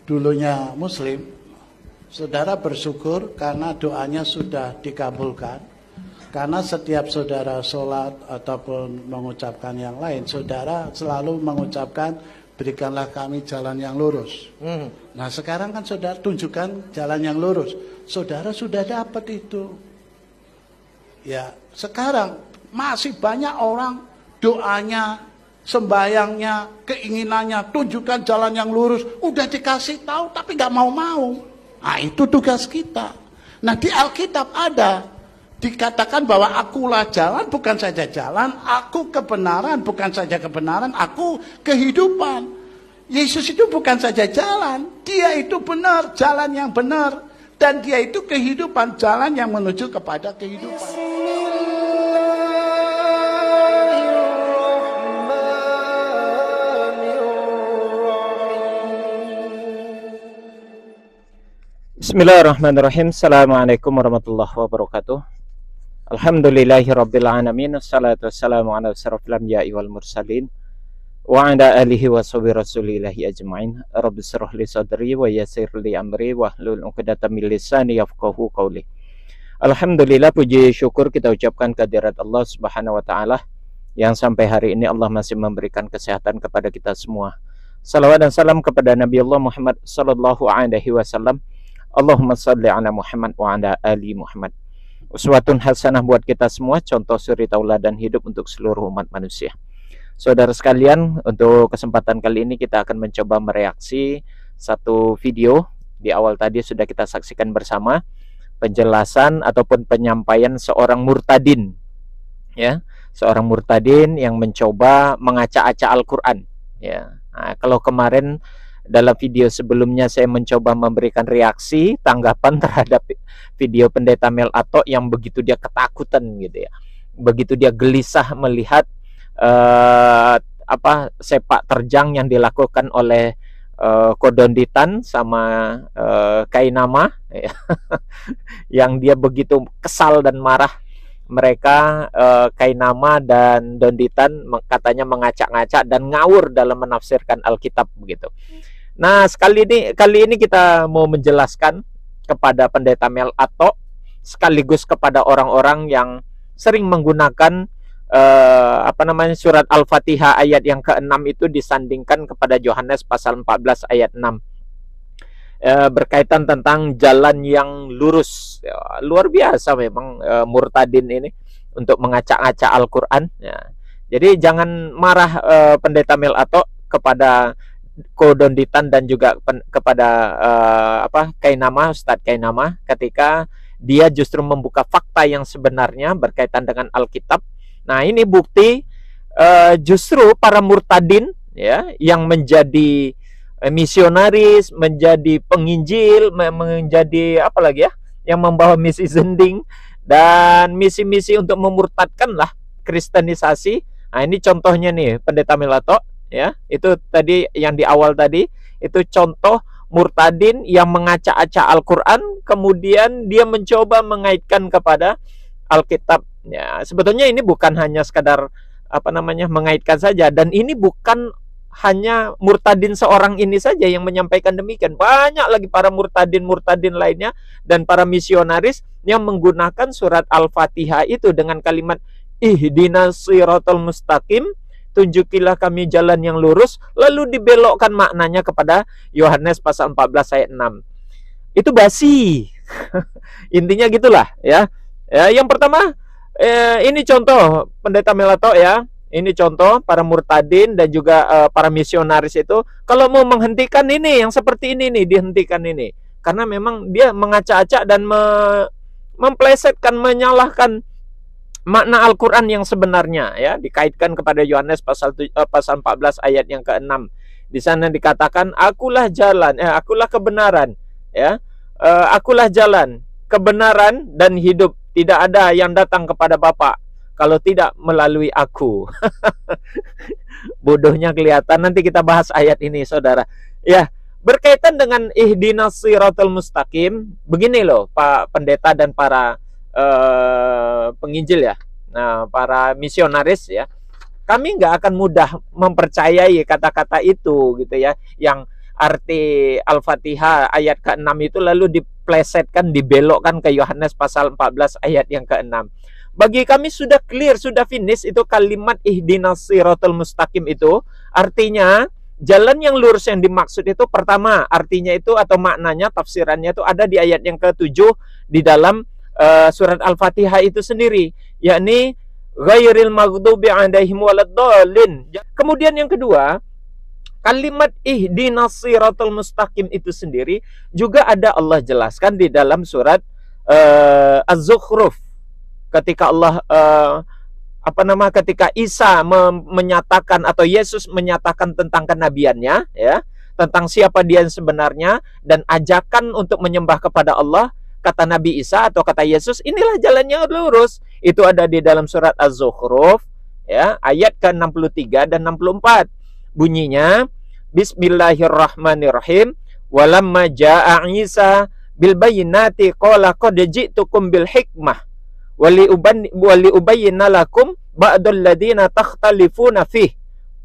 dulunya Muslim, saudara bersyukur karena doanya sudah dikabulkan. Karena setiap saudara sholat ataupun mengucapkan yang lain, saudara selalu mengucapkan berikanlah kami jalan yang lurus. Nah sekarang kan saudara tunjukkan jalan yang lurus. Saudara sudah dapat itu. Ya sekarang masih banyak orang doanya, sembayangnya, keinginannya, tunjukkan jalan yang lurus. Udah dikasih tahu tapi gak mau-mau. Nah itu tugas kita. Nah di Alkitab ada. Dikatakan bahwa akulah jalan, bukan saja jalan, aku kebenaran, bukan saja kebenaran, aku kehidupan. Yesus itu bukan saja jalan, dia itu benar, jalan yang benar. Dan dia itu kehidupan, jalan yang menuju kepada kehidupan. Bismillahirrahmanirrahim. Assalamualaikum warahmatullahi wabarakatuh. Alhamdulillahirrabbilalamin. Assalatu wassalamu ala asyrafil anbiya'i wal mursalin wa ala alihi wa sahbihi rasulillahi ajma'in. Rabbi shrah li sadri wa yassir li amri wahlul 'uqdatam min lisani yafqahu qawli. Alhamdulillah, puji syukur kita ucapkan kehadirat Allah Subhanahu wa taala yang sampai hari ini Allah masih memberikan kesehatan kepada kita semua. Salawat dan salam kepada Nabi Allah Muhammad sallallahu alaihi wasallam. Allahumma salli ala Muhammad wa ala ali Muhammad. Uswatun hasanah buat kita semua, contoh suri tauladan hidup untuk seluruh umat manusia. Saudara sekalian, untuk kesempatan kali ini kita akan mencoba mereaksi satu video. Di awal tadi sudah kita saksikan bersama penjelasan ataupun penyampaian seorang murtadin, ya, seorang murtadin yang mencoba mengacak-acak Al-Quran. Ya, nah, kalau kemarin dalam video sebelumnya saya mencoba memberikan reaksi, tanggapan terhadap video Pendeta Mel Ato yang begitu dia ketakutan gitu ya. Begitu dia gelisah melihat sepak terjang yang dilakukan oleh Kodonditan sama Kainama ya. Yang dia begitu kesal dan marah. Mereka Kainama dan Donditan katanya mengacak-ngacak dan ngawur dalam menafsirkan Alkitab begitu. Nah, kali ini kita mau menjelaskan kepada Pendeta Mel Ato sekaligus kepada orang-orang yang sering menggunakan surat Al-Fatihah ayat yang ke-6 itu disandingkan kepada Yohanes pasal 14 ayat 6. Berkaitan tentang jalan yang lurus. Ya, luar biasa memang murtadin ini untuk mengacak-acak Al-Quran ya. Jadi jangan marah Pendeta Mel Ato kepada Kodonditan dan juga kepada Kainama, Ustadz Kainama, ketika dia justru membuka fakta yang sebenarnya berkaitan dengan Alkitab. Nah ini bukti justru para murtadin ya yang menjadi misionaris, menjadi penginjil, menjadi apa lagi ya, yang membawa misi zending dan misi-misi untuk memurtadkan lah, kristenisasi. Nah ini contohnya nih Pendeta Mel Ato ya, itu tadi yang di awal tadi itu contoh murtadin yang mengacak-acak Al-Quran, kemudian dia mencoba mengaitkan kepada Alkitab ya. Sebetulnya ini bukan hanya sekadar mengaitkan saja, dan ini bukan hanya murtadin seorang ini saja yang menyampaikan demikian. Banyak lagi para murtadin lainnya dan para misionaris yang menggunakan surat Al-Fatihah itu dengan kalimat ihdinas siratal mustaqim, tunjukilah kami jalan yang lurus, lalu dibelokkan maknanya kepada Yohanes pasal 14 ayat 6. Itu basi. Intinya gitulah ya. Yang pertama ini contoh Pendeta Mel Ato ya. Ini contoh para murtadin dan juga para misionaris itu kalau mau menghentikan ini yang seperti ini nih, dihentikan ini. Karena memang dia mengacak-acak dan memplesetkan, menyalahkan makna Al-Quran yang sebenarnya ya, dikaitkan kepada Yohanes pasal 14 ayat yang ke-6. Di sana dikatakan akulah jalan, akulah kebenaran ya. Akulah jalan, kebenaran dan hidup. Tidak ada yang datang kepada Bapa kalau tidak melalui aku. Bodohnya kelihatan. Nanti kita bahas ayat ini, saudara. Ya, berkaitan dengan ihdinas siratal mustaqim, begini loh Pak Pendeta dan para penginjil ya. Nah, para misionaris ya. Kami nggak akan mudah mempercayai kata-kata itu gitu ya, yang arti Al-Fatihah ayat ke-6 itu lalu diplesetkan, dibelokkan ke Yohanes pasal 14 ayat yang ke-6. Bagi kami sudah clear, sudah finish itu kalimat ihdinas siratal mustaqim itu artinya jalan yang lurus yang dimaksud itu pertama artinya itu atau maknanya tafsirannya itu ada di ayat yang ke-7 di dalam surat Al-Fatihah itu sendiri, yakni ghairil maghdubi 'alaihim waladdallin. Kemudian yang kedua, kalimat ihdinas siratal mustaqim itu sendiri juga ada Allah jelaskan di dalam surat Az-Zukhruf ketika Allah ketika Isa menyatakan atau Yesus menyatakan tentang kenabiannya, ya, tentang siapa dia sebenarnya dan ajakan untuk menyembah kepada Allah, kata Nabi Isa atau kata Yesus, inilah jalan yang lurus. Itu ada di dalam surat Az-Zukhruf, ya, ayat ke-63 dan 64. Bunyinya, Bismillahirrahmanirrahim. Walamma ja'a Isa bil bayyinati qala qad ji'tukum bil hikmah wali ubayyina lakum ba'dal ladina takhtalifuna fih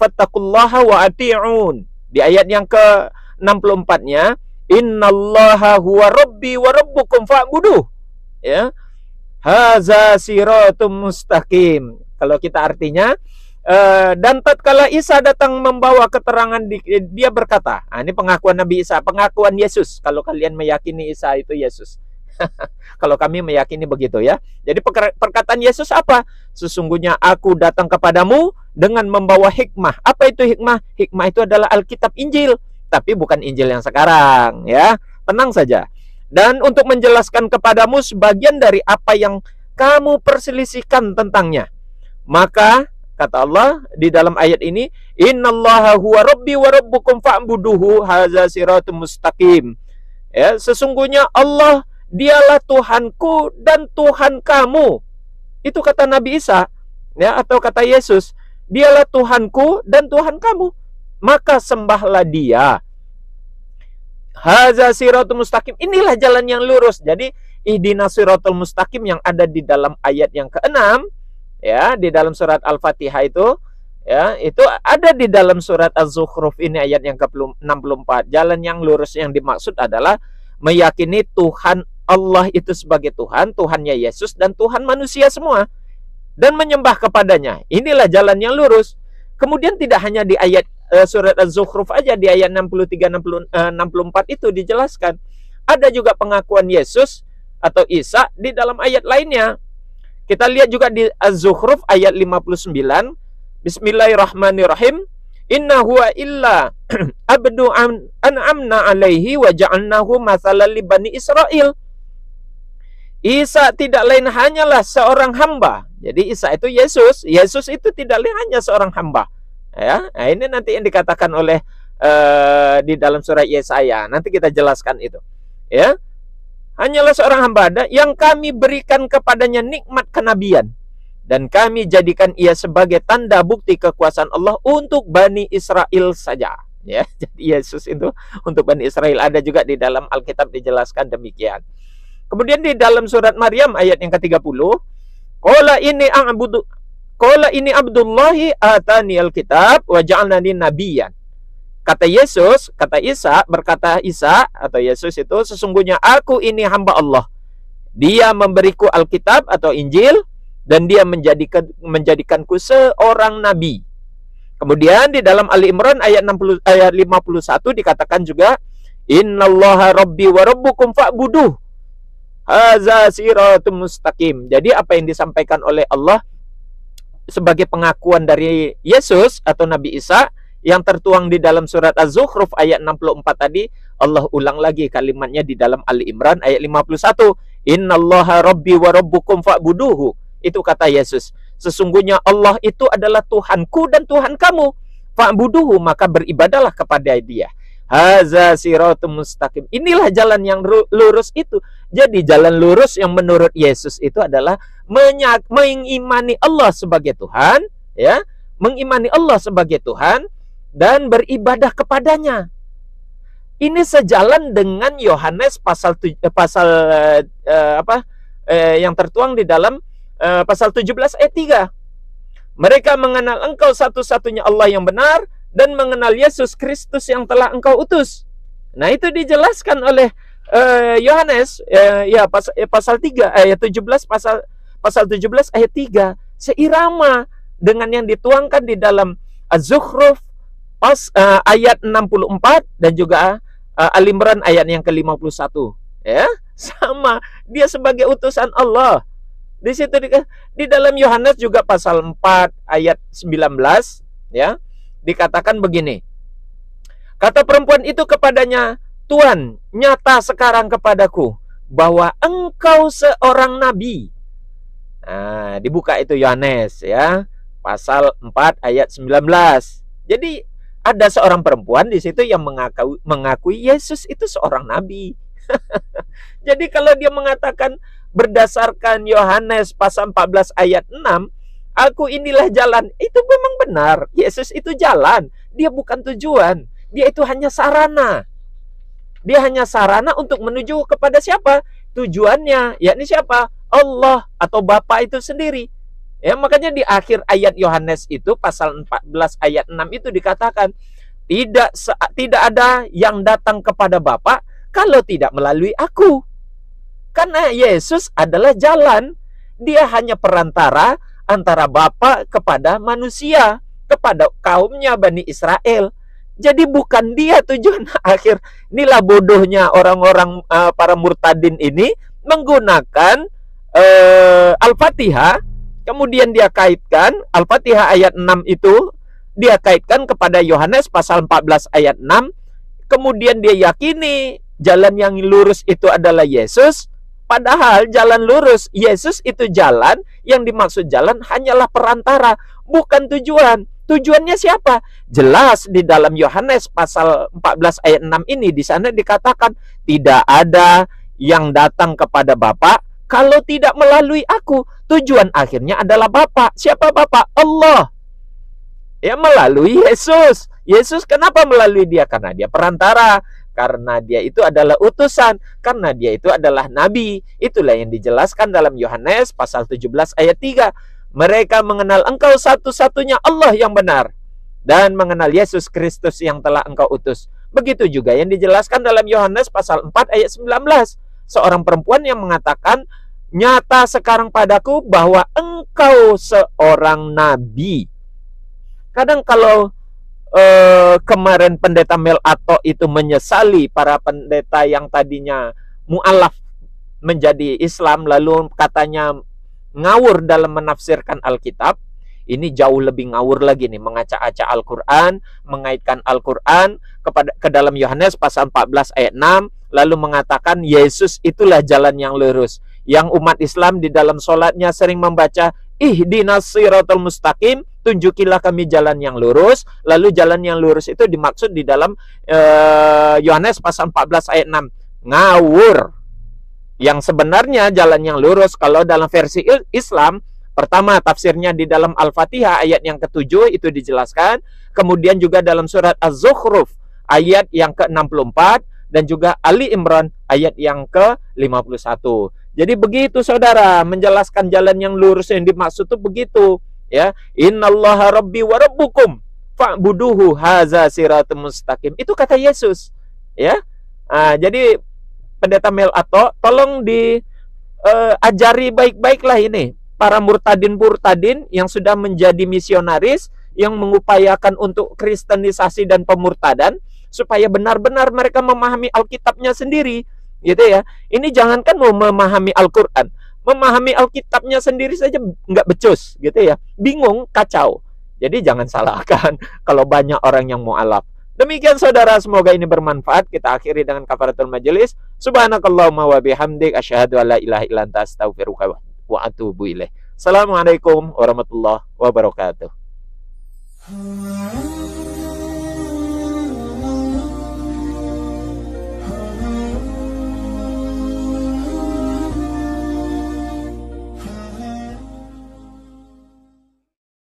fattaqullaha wa ati'un. Di ayat yang ke-64-nya, innallaha huwa rabbi wa rabbukum fa'buduh, ya, haza siratum mustaqim. Kalau kita artinya, dan tatkala Isa datang membawa keterangan, dia berkata, ini pengakuan Nabi Isa, pengakuan Yesus, kalau kalian meyakini Isa itu Yesus. Kalau kami meyakini begitu, ya. Jadi perkataan Yesus apa? Sesungguhnya aku datang kepadamu dengan membawa hikmah. Apa itu hikmah? Hikmah itu adalah Alkitab Injil, tapi bukan Injil yang sekarang, ya. Tenang saja. Dan untuk menjelaskan kepadamu sebagian dari apa yang kamu perselisihkan tentangnya. Maka kata Allah di dalam ayat ini, innallaha huwa rabbi wa rabbukum fa'buduhu hadza siratum mustaqim. Ya, sesungguhnya Allah dialah Tuhanku dan Tuhan kamu. Itu kata Nabi Isa, ya, atau kata Yesus, dialah Tuhanku dan Tuhan kamu, maka sembahlah dia. Hadza siratul mustaqim, inilah jalan yang lurus. Jadi ihdinas siratul mustaqim yang ada di dalam ayat yang ke-6, ya, di dalam surat Al-Fatihah itu, ya, itu ada di dalam surat Az-Zukhruf ini ayat yang ke-64. Jalan yang lurus yang dimaksud adalah meyakini Tuhan Allah itu sebagai Tuhan, Tuhannya Yesus dan Tuhan manusia semua, dan menyembah kepadanya. Inilah jalan yang lurus. Kemudian tidak hanya di ayat surat Az-Zukhruf aja, di ayat 63 64 itu dijelaskan. Ada juga pengakuan Yesus atau Isa di dalam ayat lainnya. Kita lihat juga di Az-Zukhruf ayat 59. Bismillahirrahmanirrahim. Inna huwa illa abdu an'amna alaihi wa ja'alnahu mathalan li bani Israel. Isa tidak lain hanyalah seorang hamba. Jadi Isa itu Yesus. Yesus itu tidak lain hanya seorang hamba. Ya, nah ini nanti yang dikatakan oleh di dalam surah Yesaya. Nanti kita jelaskan itu. Ya, hanyalah seorang hamba yang kami berikan kepadanya nikmat kenabian, dan kami jadikan ia sebagai tanda bukti kekuasaan Allah untuk Bani Israel saja. Ya, jadi Yesus itu untuk Bani Israel. Ada juga di dalam Alkitab dijelaskan demikian. Kemudian di dalam surat Maryam ayat yang ke-30, qala ini abdullahi atani alkitab wa ja'alnani nabiyyan. Kata Yesus, kata Isa, berkata Isa atau Yesus itu, sesungguhnya aku ini hamba Allah. Dia memberiku Alkitab atau Injil, dan dia menjadikanku seorang nabi. Kemudian di dalam Ali Imran ayat 51 dikatakan juga, innallaha rabbi wa rabbukum fa'buduh hadza siratum mustaqim. Jadi apa yang disampaikan oleh Allah sebagai pengakuan dari Yesus atau Nabi Isa yang tertuang di dalam surat Az-Zukhruf ayat 64 tadi, Allah ulang lagi kalimatnya di dalam Ali Imran ayat 51. Innallaha rabbi wa rabbukum fa'buduhu. Itu kata Yesus. Sesungguhnya Allah itu adalah Tuhanku dan Tuhan kamu. Fa'buduhu, maka beribadalah kepada dia. Hadza siratum mustaqim. Inilah jalan yang lurus itu. Jadi jalan lurus yang menurut Yesus itu adalah mengimani Allah sebagai Tuhan, ya, mengimani Allah sebagai Tuhan dan beribadah kepadanya. Ini sejalan dengan Yohanes yang tertuang di dalam pasal 17 ayat 3. Mereka mengenal engkau satu-satunya Allah yang benar dan mengenal Yesus Kristus yang telah engkau utus. Nah, itu dijelaskan oleh Yohanes pasal 3 ayat 17, pasal 17 ayat 3, seirama dengan yang dituangkan di dalam Az-Zukhruf ayat 64 dan juga Al-Imran ayat yang ke-51, ya. Sama, dia sebagai utusan Allah. Di situ di dalam Yohanes juga pasal 4 ayat 19, ya, dikatakan begini. Kata perempuan itu kepadanya, Tuhan, nyata sekarang kepadaku bahwa engkau seorang nabi. Nah, dibuka itu Yohanes, ya, pasal 4 ayat 19. Jadi ada seorang perempuan di situ yang mengakui Yesus itu seorang nabi. Jadi kalau dia mengatakan berdasarkan Yohanes pasal 14 ayat 6, aku inilah jalan, itu memang benar. Yesus itu jalan, dia bukan tujuan. Dia itu hanya sarana. Dia hanya sarana untuk menuju kepada siapa? Tujuannya, yakni siapa? Allah atau Bapa itu sendiri. Ya, makanya di akhir ayat Yohanes itu pasal 14 ayat 6 itu dikatakan, tidak ada yang datang kepada Bapa kalau tidak melalui aku. Karena Yesus adalah jalan. Dia hanya perantara antara Bapa kepada manusia, kepada kaumnya Bani Israel. Jadi bukan dia tujuan akhir. Inilah bodohnya orang-orang para murtadin ini menggunakan Al-Fatihah. Kemudian dia kaitkan Al-Fatihah ayat 6 itu, dia kaitkan kepada Yohanes pasal 14 ayat 6. Kemudian dia yakini jalan yang lurus itu adalah Yesus. Padahal jalan lurus, Yesus itu jalan, yang dimaksud jalan hanyalah perantara, bukan tujuan. Tujuannya siapa? Jelas di dalam Yohanes pasal 14 ayat 6 ini, di sana dikatakan, tidak ada yang datang kepada Bapa kalau tidak melalui aku. Tujuan akhirnya adalah Bapa. Siapa Bapa? Allah. Ya, melalui Yesus. Yesus kenapa melalui dia? Karena dia perantara. Karena dia itu adalah utusan. Karena dia itu adalah nabi. Itulah yang dijelaskan dalam Yohanes pasal 17 ayat 3. Mereka mengenal engkau satu-satunya Allah yang benar, dan mengenal Yesus Kristus yang telah engkau utus. Begitu juga yang dijelaskan dalam Yohanes pasal 4 ayat 19. Seorang perempuan yang mengatakan, nyata sekarang padaku bahwa engkau seorang nabi. Kadang kalau kemarin pendeta Mel Ato itu menyesali para pendeta yang tadinya mu'alaf menjadi Islam, lalu katanya ngawur dalam menafsirkan Alkitab. Ini jauh lebih ngawur lagi nih, mengacak-acak Al-Quran, mengaitkan Al-Quran ke dalam Yohanes pasal 14 ayat 6, lalu mengatakan Yesus itulah jalan yang lurus. Yang umat Islam di dalam sholatnya sering membaca, ihdinas siratal mustaqim, tunjukilah kami jalan yang lurus. Lalu jalan yang lurus itu dimaksud di dalam Yohanes pasal 14 ayat 6. Ngawur. Yang sebenarnya jalan yang lurus kalau dalam versi Islam, pertama tafsirnya di dalam Al-Fatihah ayat yang ke-7 itu dijelaskan. Kemudian juga dalam surat Az-Zukhruf ayat yang ke-64 dan juga Ali Imran ayat yang ke-51. Jadi begitu saudara, menjelaskan jalan yang lurus yang dimaksud itu begitu, ya. Innallaha rabbi wa rabbukum fa'buduhu haza siratum mustaqim. Itu kata Yesus, ya. Jadi pendeta Mel Ato, tolong diajari baik-baiklah ini para murtadin-murtadin yang sudah menjadi misionaris, yang mengupayakan untuk kristenisasi dan pemurtadan, supaya benar-benar mereka memahami Alkitabnya sendiri, gitu ya. Ini jangankan mau memahami Al-Quran, memahami Alkitabnya sendiri saja nggak becus, gitu ya. Bingung, kacau. Jadi jangan salahkan kalau banyak orang yang mu'alaf. Demikian saudara, semoga ini bermanfaat. Kita akhiri dengan kafaratul majelis. Subhanakallahumma wa bihamdik, asyhadu alla ilaha illa anta, astaghfiruka wa atubu ilaik. Assalamualaikum warahmatullahi wabarakatuh.